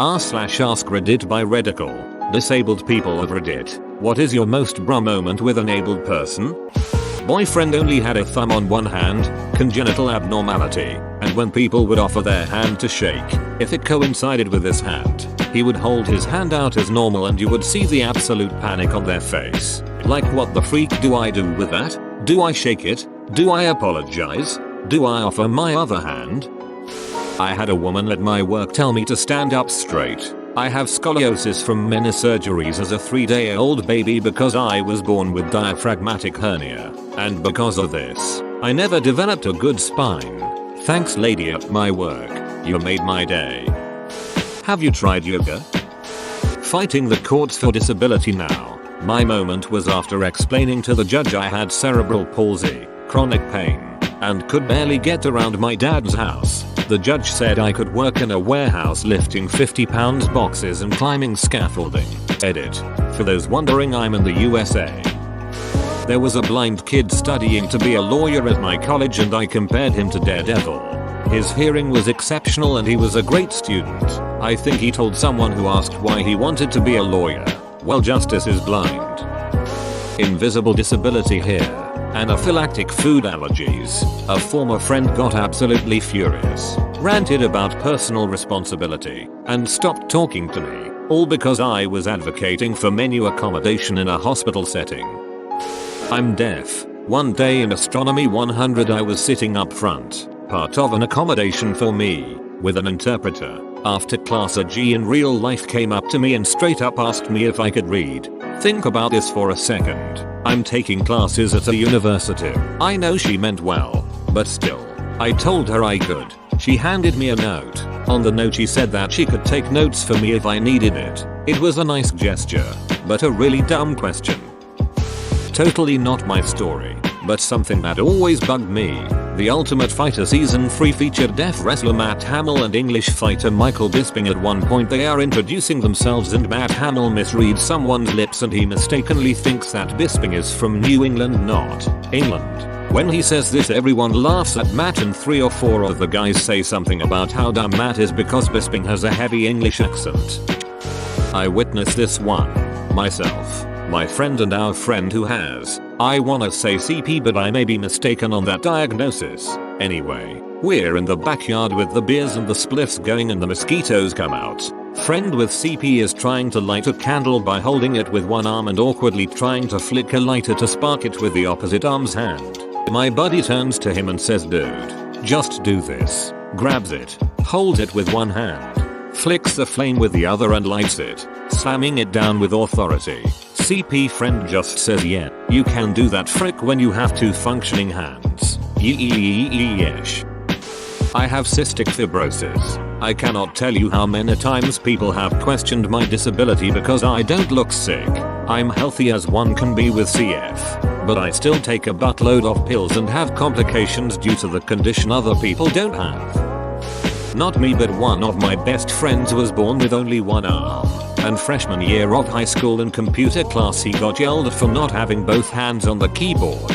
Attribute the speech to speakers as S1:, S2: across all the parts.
S1: r/AskReddit by Redical. Disabled people of Reddit. What is your most bruh moment with an abled person? Boyfriend only had a thumb on one hand, congenital abnormality, and when people would offer their hand to shake, if it coincided with his hand, he would hold his hand out as normal and you would see the absolute panic on their face. Like, what the freak do I do with that? Do I shake it? Do I apologize? Do I offer my other hand? I had a woman at my work tell me to stand up straight. I have scoliosis from many surgeries as a 3-day-old baby because I was born with diaphragmatic hernia, and because of this, I never developed a good spine. Thanks, lady at my work, you made my day. Have you tried yoga? Fighting the courts for disability now. My moment was after explaining to the judge I had cerebral palsy, chronic pain, and could barely get around my dad's house. The judge said I could work in a warehouse lifting 50-pound boxes and climbing scaffolding. Edit. For those wondering, I'm in the USA. There was a blind kid studying to be a lawyer at my college and I compared him to Daredevil. His hearing was exceptional and he was a great student. I think he told someone who asked why he wanted to be a lawyer, "Well, justice is blind." Invisible disability here. Anaphylactic food allergies. A former friend got absolutely furious, ranted about personal responsibility, and stopped talking to me, all because I was advocating for menu accommodation in a hospital setting. I'm deaf. One day in Astronomy 100 I was sitting up front, part of an accommodation for me, with an interpreter. After class a G in real life came up to me and straight up asked me if I could read. Think about this for a second. I'm taking classes at a university. I know she meant well, but still. I told her I could. She handed me a note. On the note she said that she could take notes for me if I needed it. It was a nice gesture, but a really dumb question. Totally not my story, but something that always bugged me. The Ultimate Fighter Season 3 featured deaf wrestler Matt Hamill and English fighter Michael Bisping. At one point they are introducing themselves and Matt Hamill misreads someone's lips and he mistakenly thinks that Bisping is from New England, not England. When he says this, everyone laughs at Matt and 3 or 4 of the guys say something about how dumb Matt is because Bisping has a heavy English accent. I witnessed this one myself. My friend and our friend who has, I wanna say CP, but I may be mistaken on that diagnosis. Anyway, we're in the backyard with the beers and the spliffs going and the mosquitoes come out. Friend with CP is trying to light a candle by holding it with one arm and awkwardly trying to flick a lighter to spark it with the opposite arm's hand. My buddy turns to him and says, "Dude, just do this." Grabs it, holds it with one hand, flicks the flame with the other and lights it, slamming it down with authority. CP friend just says, "Yeah, you can do that frick when you have 2 functioning hands. Yeesh." I have cystic fibrosis. I cannot tell you how many times people have questioned my disability because I don't look sick. I'm healthy as one can be with CF, but I still take a buttload of pills and have complications due to the condition other people don't have. Not me, but one of my best friends was born with only one arm. And freshman year of high school in computer class he got yelled at for not having both hands on the keyboard.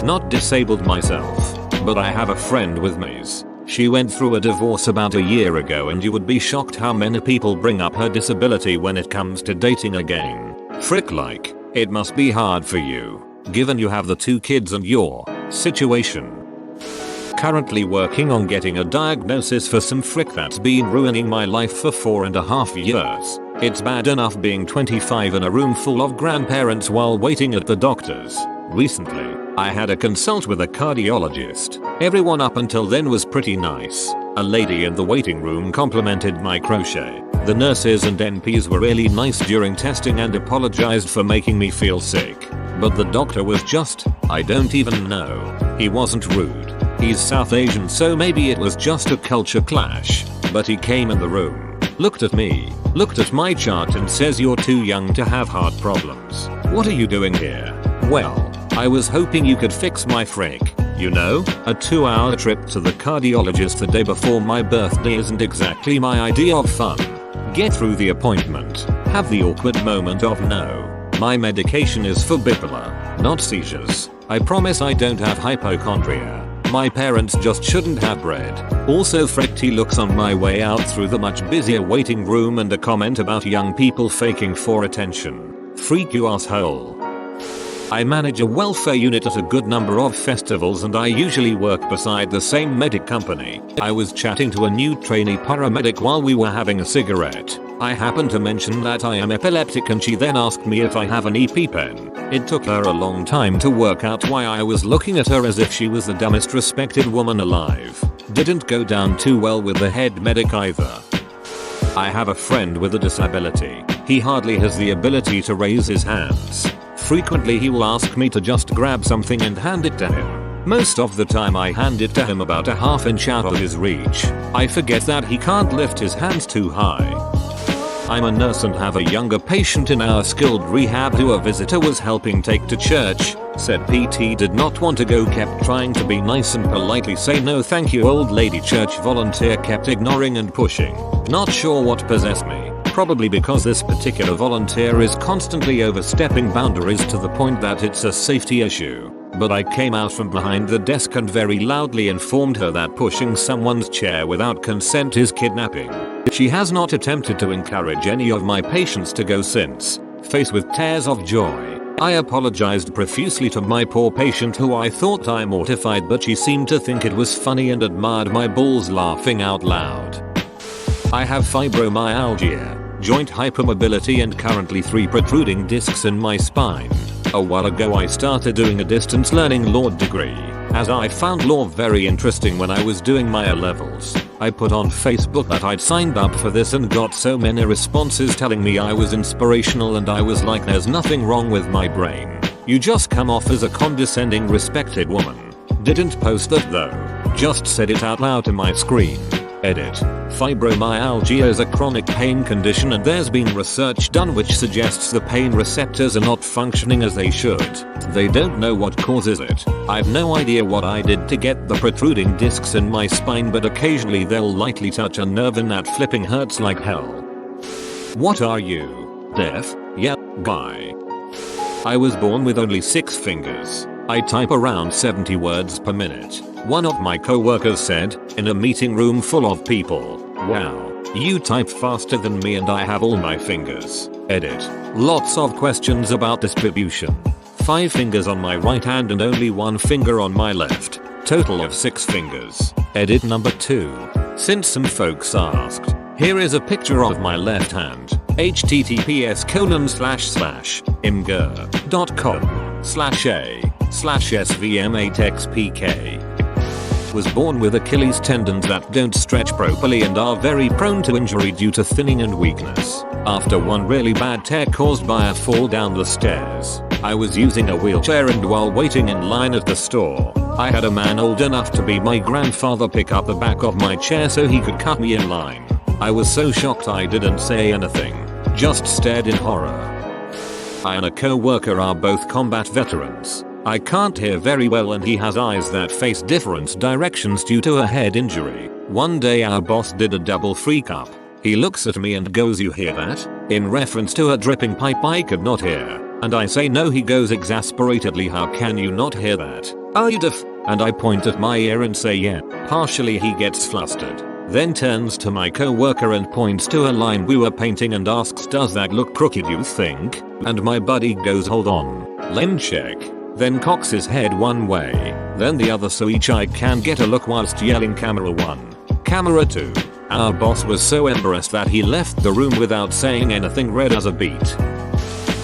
S1: Not disabled myself, but I have a friend with MES. She went through a divorce about a year ago and you would be shocked how many people bring up her disability when it comes to dating again. Frick, like, it must be hard for you, given you have the 2 kids and your situation. Currently working on getting a diagnosis for some frick that's been ruining my life for 4.5 years. It's bad enough being 25 in a room full of grandparents while waiting at the doctor's. Recently, I had a consult with a cardiologist. Everyone up until then was pretty nice. A lady in the waiting room complimented my crochet. The nurses and NPs were really nice during testing and apologized for making me feel sick. But the doctor was just, I don't even know. He wasn't rude. He's South Asian, so maybe it was just a culture clash. But he came in the room, looked at me, looked at my chart and says, "You're too young to have heart problems. What are you doing here?" Well, I was hoping you could fix my frick. You know, a 2-hour trip to the cardiologist the day before my birthday isn't exactly my idea of fun. Get through the appointment, have the awkward moment of no. My medication is for bipolar, not seizures. I promise I don't have hypochondria. My parents just shouldn't have bred. Also freaked looks on my way out through the much busier waiting room and a comment about young people faking for attention. Freak you asshole. I manage a welfare unit at a good number of festivals and I usually work beside the same medic company. I was chatting to a new trainee paramedic while we were having a cigarette. I happened to mention that I am epileptic and she then asked me if I have an EpiPen. It took her a long time to work out why I was looking at her as if she was the dumbest respected woman alive. Didn't go down too well with the head medic either. I have a friend with a disability. He hardly has the ability to raise his hands. Frequently he will ask me to just grab something and hand it to him. Most of the time I hand it to him about a half-inch out of his reach. I forget that he can't lift his hands too high. I'm a nurse and have a younger patient in our skilled rehab who a visitor was helping take to church. Said PT did not want to go, kept trying to be nice and politely say no thank you. Old lady church volunteer kept ignoring and pushing. Not sure what possessed me. Probably because this particular volunteer is constantly overstepping boundaries to the point that it's a safety issue. But I came out from behind the desk and very loudly informed her that pushing someone's chair without consent is kidnapping. She has not attempted to encourage any of my patients to go since. Faced with tears of joy, I apologized profusely to my poor patient who I thought I mortified, but she seemed to think it was funny and admired my balls laughing out loud. I have fibromyalgia, joint hypermobility and currently 3 protruding discs in my spine. A while ago I started doing a distance learning law degree, as I found law very interesting when I was doing my A-levels. I put on Facebook that I'd signed up for this and got so many responses telling me I was inspirational, and I was like, there's nothing wrong with my brain. You just come off as a condescending respected woman. Didn't post that though, just said it out loud to my screen. Edit. Fibromyalgia is a chronic pain condition and there's been research done which suggests the pain receptors are not functioning as they should. They don't know what causes it. I've no idea what I did to get the protruding discs in my spine, but occasionally they'll lightly touch a nerve and that flipping hurts like hell. What are you? Deaf? Yeah, guy. I was born with only 6 fingers. I type around 70 words per minute. One of my co-workers said, in a meeting room full of people, "Wow, you type faster than me and I have all my fingers." Edit. Lots of questions about distribution. 5 fingers on my right hand and only 1 finger on my left. Total of 6 fingers. Edit number 2. Since some folks asked, here is a picture of my left hand. https://imgur.com/a/svm8xpk. Was born with Achilles tendons that don't stretch properly and are very prone to injury due to thinning and weakness. After one really bad tear caused by a fall down the stairs, I was using a wheelchair and while waiting in line at the store, I had a man old enough to be my grandfather pick up the back of my chair so he could cut me in line. I was so shocked I didn't say anything, just stared in horror. I and a co-worker are both combat veterans. I can't hear very well and he has eyes that face different directions due to a head injury. One day our boss did a double freak up. He looks at me and goes, "You hear that?" in reference to a dripping pipe I could not hear. And I say no. He goes exasperatedly, "How can you not hear that? Are you deaf?" And I point at my ear and say yeah. Partially he gets flustered. Then turns to my co-worker and points to a line we were painting and asks, "Does that look crooked, you think?" And my buddy goes, "Hold on. Lem check." Then cocks his head one way, then the other so each eye can get a look whilst yelling, "Camera 1. Camera 2. Our boss was so embarrassed that he left the room without saying anything, red as a beet.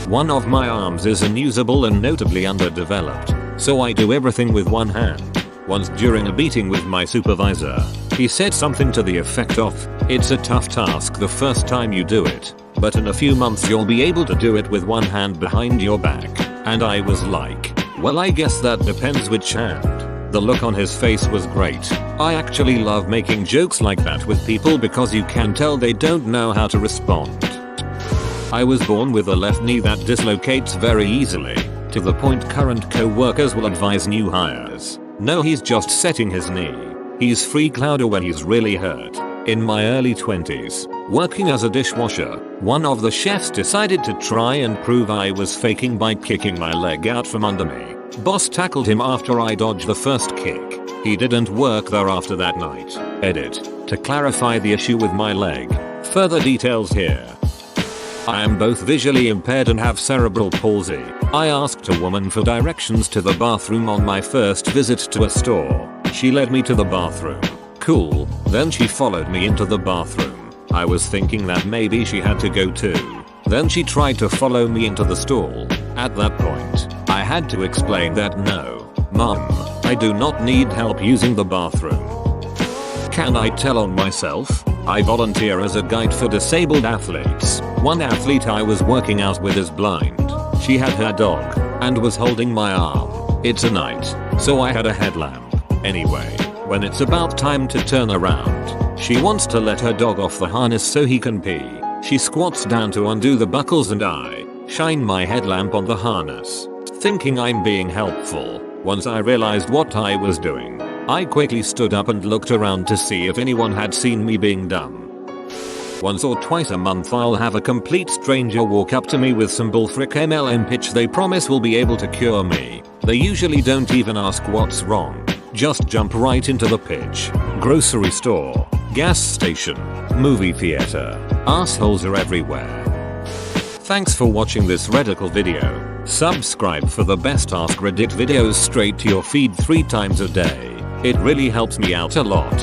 S1: One of my arms is unusable and notably underdeveloped, so I do everything with one hand. Once during a meeting with my supervisor, he said something to the effect of, "It's a tough task the first time you do it, but in a few months you'll be able to do it with one hand behind your back." And I was like, well, I guess that depends which hand. The look on his face was great. I actually love making jokes like that with people because you can tell they don't know how to respond. I was born with a left knee that dislocates very easily, to the point current co-workers will advise new hires, "No, he's just setting his knee. He's freak louder when he's really hurt." In my early 20s, working as a dishwasher, one of the chefs decided to try and prove I was faking by kicking my leg out from under me. Boss tackled him after I dodged the first kick. He didn't work there after that night. Edit. To clarify the issue with my leg. Further details here. I am both visually impaired and have cerebral palsy. I asked a woman for directions to the bathroom on my first visit to a store. She led me to the bathroom. Cool. Then she followed me into the bathroom. I was thinking that maybe she had to go too. Then she tried to follow me into the stall. At that point, I had to explain that no, Mom, I do not need help using the bathroom. Can I tell on myself? I volunteer as a guide for disabled athletes. One athlete I was working out with is blind. She had her dog and was holding my arm. It's a night, so I had a headlamp. Anyway, when it's about time to turn around, she wants to let her dog off the harness so he can pee. She squats down to undo the buckles and I shine my headlamp on the harness, thinking I'm being helpful. Once I realized what I was doing, I quickly stood up and looked around to see if anyone had seen me being dumb. Once or twice a month I'll have a complete stranger walk up to me with some bullfrick MLM pitch they promise will be able to cure me. They usually don't even ask what's wrong. Just jump right into the pitch. Grocery store, gas station, movie theater. Assholes are everywhere. Thanks for watching this radical video. Subscribe for the best AskReddit videos straight to your feed 3 times a day. It really helps me out a lot.